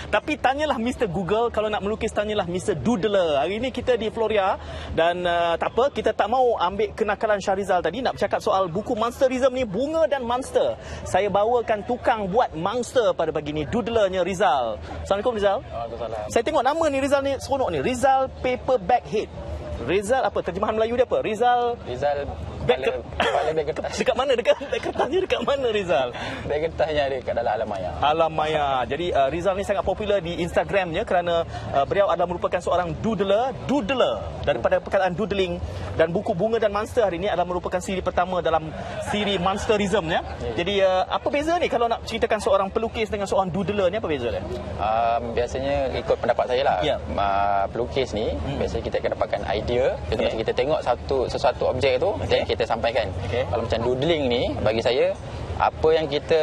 Tapi tanyalah Mr. Google, kalau nak melukis tanyalah Mr. Doodler. Hari ini kita di Floria dan tak apa, kita tak mau ambil kenakalan Syahrizal tadi nak bercakap soal buku Monsterism ni, Bunga dan Monster. Saya bawakan tukang buat monster pada pagi ni, Doodlernya Rizal. Assalamualaikum Rizal. Waalaikumsalam. Saya tengok nama ni Rizal ni seronok ni, Rizal Paperback Head. Rizal apa terjemahan Melayu dia apa? Rizal Kepala beg kertas. dekat mana? Dekat beg kertasnya dekat mana Rizal? Beg kertasnya ada kat dalam alam maya. Alam maya. Jadi Rizal ni sangat popular di Instagramnya kerana beliau adalah merupakan seorang doodler daripada perkataan doodling, dan buku Bunga dan Monster hari ini adalah merupakan siri pertama dalam siri Monsterism ya. Jadi apa beza ni kalau nak ceritakan seorang pelukis dengan seorang doodler ni, apa beza dia? Biasanya ikut pendapat saya lah. Ya. Pelukis ni biasanya kita akan dapatkan idea. Jadi macam kita tengok sesuatu objek tu, dan kita sampaikan. Kalau macam doodling ni, bagi saya apa yang kita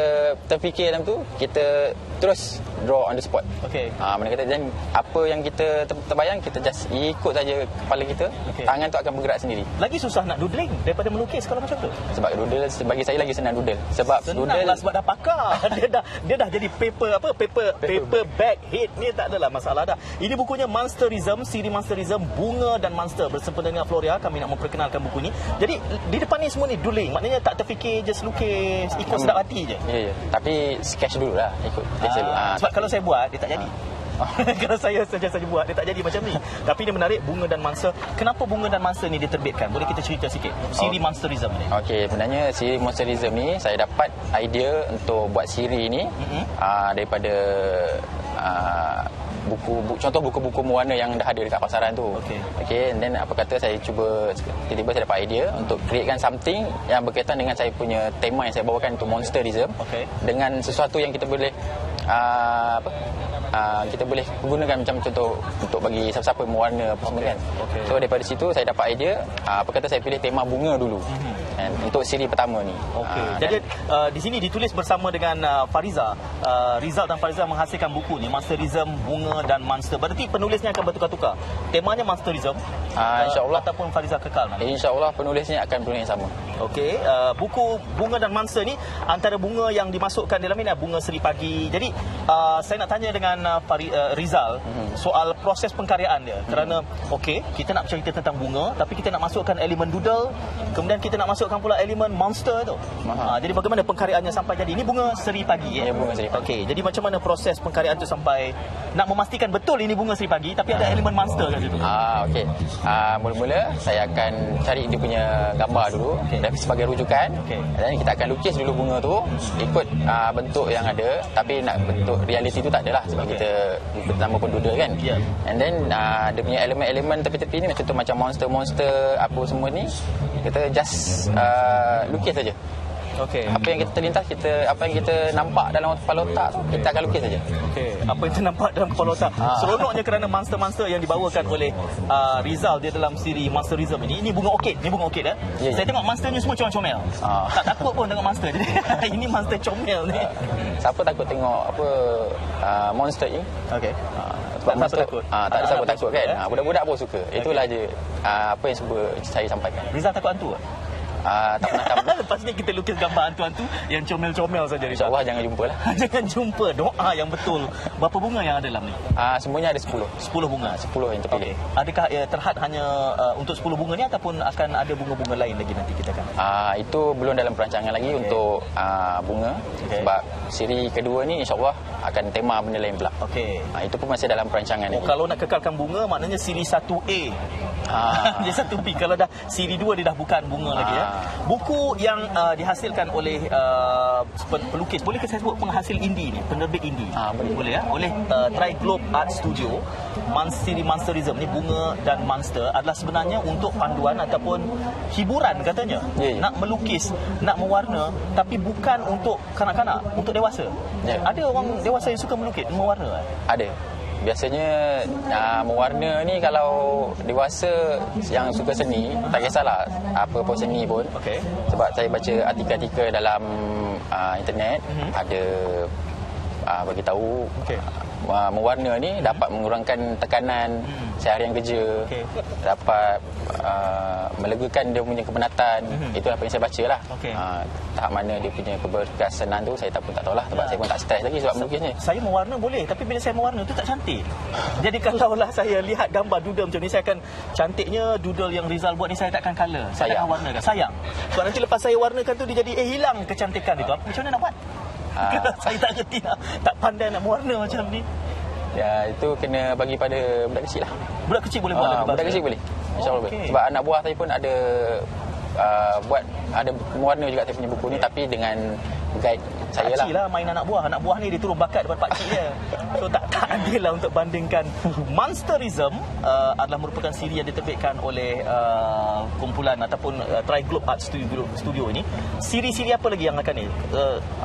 terfikir dalam tu, kita terus draw on the spot. Mana kata, dan apa yang kita terbayang, kita just ikut saja kepala kita. Tangan tu akan bergerak sendiri. Lagi susah nak doodling daripada melukis kalau macam tu. Sebab doodle bagi saya lagi senang doodle. Sebab doodle sebab dah pakar. dia dah jadi paper bag head ni, tak adalah masalah dah. Ini bukunya Monsterism, siri Monsterism, Bunga dan Monster. Bersempena dengan Floria, kami nak memperkenalkan buku ni. Jadi di depan ni semua ni doodling. Maknanya tak terfikir just lukis ikut sedap hati je. Ya. Tapi sketch dulu lah, ikut. Sebab kalau saya buat, dia tak jadi. Kalau saya saja buat, dia tak jadi macam ni. Tapi ini menarik, Bunga dan Monster. Kenapa Bunga dan Monster ni diterbitkan? Boleh kita cerita sikit siri Monsterism ni? Okey, sebenarnya siri Monsterism ni saya dapat idea untuk buat siri ni daripada contoh buku-buku mewarna yang dah ada dekat pasaran tu. Okey, and then apa kata saya cuba, tiba-tiba saya dapat idea untuk createkan something yang berkaitan dengan saya punya tema yang saya bawakan untuk Monsterism, dengan sesuatu yang kita boleh kita boleh gunakan macam contoh untuk bagi siapa-siapa mewarna apa semua kan. So daripada situ saya dapat idea, apa kata saya pilih tema bunga dulu untuk siri pertama ni. Jadi di sini ditulis bersama dengan Fariza. Rizal dan Fariza menghasilkan buku ni, Monsterism, Bunga dan Monster. Berarti penulisnya akan bertukar-tukar. Temanya Monsterism, insya-Allah, ataupun Fariza kekal nanti. Insya-Allah penulisnya akan penulis yang sama. Buku Bunga dan Monster ni, antara bunga yang dimasukkan dalam ini bunga Seri Pagi. Jadi saya nak tanya dengan Rizal soal proses pengkaryaan dia. Kerana kita nak cerita tentang bunga, tapi kita nak masukkan elemen doodle, kemudian kita nak masukkan pula elemen monster tu. Jadi bagaimana pengkaryaannya sampai jadi ini bunga Seri Pagi? Ya, bunga Seri Pagi. Jadi macam mana proses pengkaryaan tu sampai nak memastikan betul ini bunga Seri Pagi tapi ada elemen monster kat situ? Mula-mula saya akan cari dia punya gambar dulu sebagai rujukan. Dan kita akan lukis dulu bunga tu ikut bentuk yang ada, tapi nak bentuk realiti tu tak adalah sebab kita nama pun doodle kan. And then dia punya elemen-elemen tepi-tepi ni contoh macam monster-monster apa semua ni, kita just lukis saja. Apa yang kita terlintas, apa yang kita nampak dalam kepala otak tu, kita akan lukis saja. Apa yang nampak dalam kepala otak. Seronoknya kerana monster-monster yang dibawakan oleh Rizal dia dalam siri Monsterism ini bunga orchid. Ini bunga orchid Saya tengok monsternya semua comel-comel. Tak takut pun tengok monster. Jadi ini monster comel ni. Siapa takut tengok monster ni? Tak takut. Tak ada siapa takut kan. Budak-budak pun suka. Itulah je apa yang saya sampaikan. Rizal takut hantu? Tak pernah. Lepas ni kita lukis gambar hantu-hantu yang comel-comel saja. InsyaAllah jangan jumpa lah. Jangan jumpa. Doa yang betul. Berapa bunga yang ada dalam ni? Semuanya ada 10. 10 bunga? 10 yang terpilih. Adakah terhad hanya untuk 10 bunga ni ataupun akan ada bunga-bunga lain lagi nanti kita akan? Itu belum dalam perancangan lagi untuk bunga. Sebab siri kedua ni insyaAllah akan tema benda lain pula. Itu pun masih dalam perancangan lagi. Kalau nak kekalkan bunga, maknanya siri 1A. Dia 1B. Kalau dah siri 2 dia dah bukan bunga lagi ya. Buku yang dihasilkan oleh pelukis, boleh saya sebut penghasil indie ni, penerbit indie? Boleh ya, oleh Triglobe Art Studio. Siri Monsterism ni, Bunga dan Monster, adalah sebenarnya untuk panduan ataupun hiburan katanya. Nak melukis, nak mewarna, tapi bukan untuk kanak-kanak, untuk dewasa. Ada orang dewasa yang suka melukis, mewarna? Ada. Biasanya mewarna ni kalau dewasa yang suka seni, tak kisahlah apa pun seni pun. Sebab saya baca artikel-artikel dalam internet, ada bagi tahu mewarna ni dapat mengurangkan tekanan seharian kerja, dapat melegakan dia punya kepenatan. Itu apa yang saya baca lah. Tahap mana dia punya keberkesanan tu saya tak tahulah, sebab saya pun tak stres lagi sebab melukisnya. Saya mewarna boleh, tapi bila saya mewarna tu tak cantik. Jadi kalaulah saya lihat gambar doodle macam ni, saya akan cantiknya doodle yang Rizal buat ni saya takkan color, saya takkan warnakan. Sayang. Sebab nanti lepas saya warnakan tu dia jadi hilang kecantikan itu. Macam mana nak buat? Saya tak kerti lah. Tak pandai nak mewarna macam ni. Ya, itu kena bagi pada budak kecil lah. Budak kecil boleh buat? Budak kecil boleh, InsyaAllah boleh. Sebab anak buah saya pun ada ada mewarna juga saya punya buku ni, tapi dengan guide saya lah. Pakcik lah main anak buah ni dia turun bakat daripada pakcik dia. So tak adil lah untuk bandingkan. Monsterism adalah merupakan siri yang diterbitkan oleh kumpulan ataupun Triglobe Art Studio ini. Siri-siri apa lagi yang akan ni?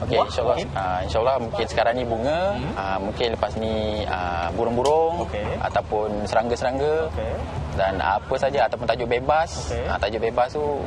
InsyaAllah InsyaAllah mungkin sekarang ni bunga, mungkin lepas ni burung-burung, ataupun serangga-serangga, dan apa saja, ataupun tajuk bebas. Tajuk bebas tu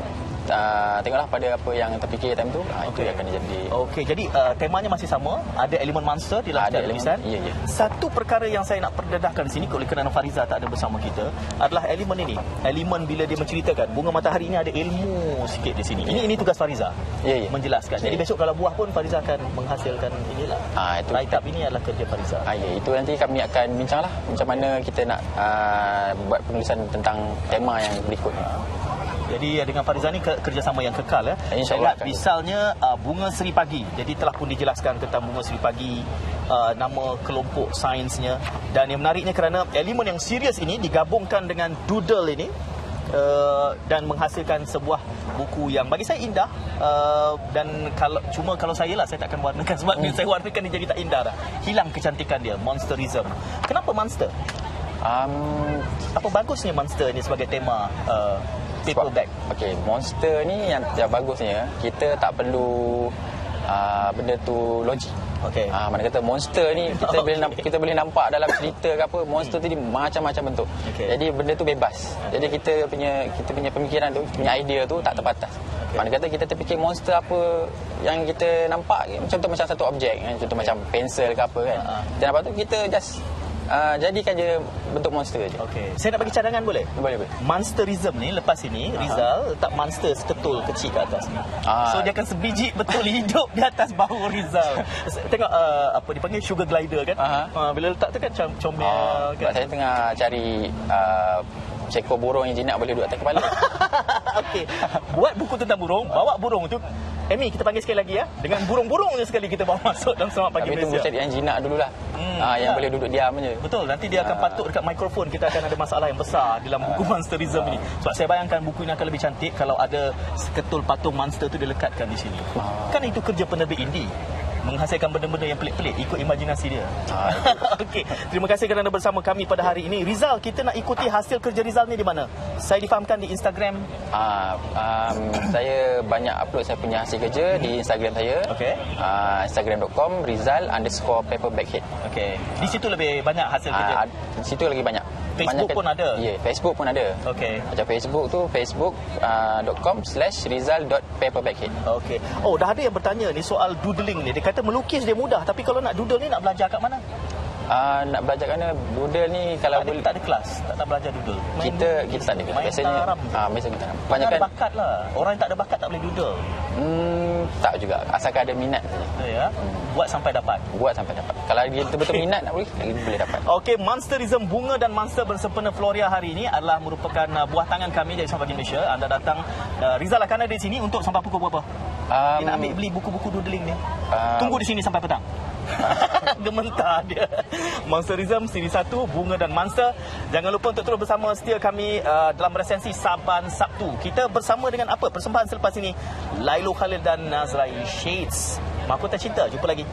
tengoklah pada apa yang terfikir time tu, itu akan jadi. Jadi temanya masih sama, ada elemen monster di dalam setiap lukisan. Satu perkara yang saya nak perdedahkan di sini, oleh kerana Fariza tak ada bersama kita, adalah elemen ini. Elemen bila dia menceritakan bunga matahari ini ada ilmu sikit di sini. Ini tugas Fariza menjelaskan. Jadi besok kalau buah pun Fariza akan menghasilkan inilah. Write up ini adalah kerja Fariza. Itu nanti kami akan bincanglah macam mana kita nak buat penulisan tentang tema yang berikut. Jadi dengan Fariza ni kerjasama yang kekal ya. InsyaAllah. Misalnya bunga Seri Pagi. Jadi telah pun dijelaskan tentang bunga Seri Pagi, nama kelompok sainsnya. Dan yang menariknya kerana elemen yang serius ini digabungkan dengan doodle ini, dan menghasilkan sebuah buku yang bagi saya indah. Dan kalau saya lah, saya takkan warnakan sebab bila saya warnakan dia jadi tak indah dah. Hilang kecantikan dia. Monsterism. Kenapa monster? Apa bagusnya monster ni sebagai tema paperback? Monster ni yang bagusnya kita tak perlu benda tu logik. Mana kata monster ni kita boleh nampak dalam cerita ke apa, monster tu macam-macam bentuk. Jadi benda tu bebas. Jadi kita punya pemikiran tu, punya idea tu tak terbatas. Mana kata kita terfikir monster apa yang kita nampak, contoh macam satu objek, contoh macam pensel ke apa kan. Kita nampak tu, kita just jadikan je bentuk monster je. Saya nak bagi cadangan boleh? Boleh. Monsterism ni lepas ini Rizal letak monster seketul kecil ke atas ni. So dia akan sebiji betul hidup di atas bahu Rizal. Tengok apa dipanggil sugar glider kan. Bila letak tu kan comel kan. Saya tengah cari seekor burung yang jinak boleh duduk atas kepala. Buat buku tentang burung, bawa burung tu. Amy, kita panggil sekali lagi ya. Dengan burung-burungnya sekali kita bawa masuk dalam Selamat Pagi Malaysia. Tapi tu cari yang jinak dululah. Yang boleh duduk diam je. Betul, nanti dia akan patuk dekat mikrofon. Kita akan ada masalah yang besar dalam buku Monsterism ini. Sebab saya bayangkan buku ini akan lebih cantik kalau ada seketul patung monster tu dilekatkan di sini. Kan itu kerja penerbit indie, menghasilkan benda-benda yang pelik-pelik ikut imajinasi dia. Terima kasih kerana bersama kami pada hari ini. Rizal, kita nak ikuti hasil kerja Rizal ni di mana? Saya difahamkan di Instagram. Saya banyak upload saya punya hasil kerja di Instagram saya. Instagram.com Rizal_paperbackhead. Di situ lebih banyak hasil kerja. Di situ lagi banyak. Facebook pun ada. Facebook pun ada. Macam Facebook tu facebook.com/rizal.paperbackhead. Dah ada yang bertanya ni soal doodling ni. Dia kata melukis dia mudah, tapi kalau nak doodle ni nak belajar kat mana? Nak belajar kat mana? Doodle ni kalau tak ada kelas, tak belajar doodle. Kita tak ada kelas. Biasanya kita banyak ada bakat lah. Orang yang tak ada bakat tak boleh doodle. Tak juga, asalkan ada minat saja. Buat sampai dapat. Kalau dia betul-betul minat nak boleh dapat. Monsterism, bunga dan monster bersempena Floria hari ini adalah merupakan buah tangan kami dari Selamat Pagi Malaysia. Anda datang, Rizal akan ada di sini untuk sampai pukul berapa? Dia nak beli buku-buku doodling ni. Tunggu di sini sampai petang. Gementar dia. Monsterism siri 1, bunga dan monster. Jangan lupa untuk terus bersama setia kami dalam resensi Saban Sabtu. Kita bersama dengan apa? Persembahan selepas ini, Lailo Khalil dan Nazrai Shades. Mahkota Cinta. Jumpa lagi.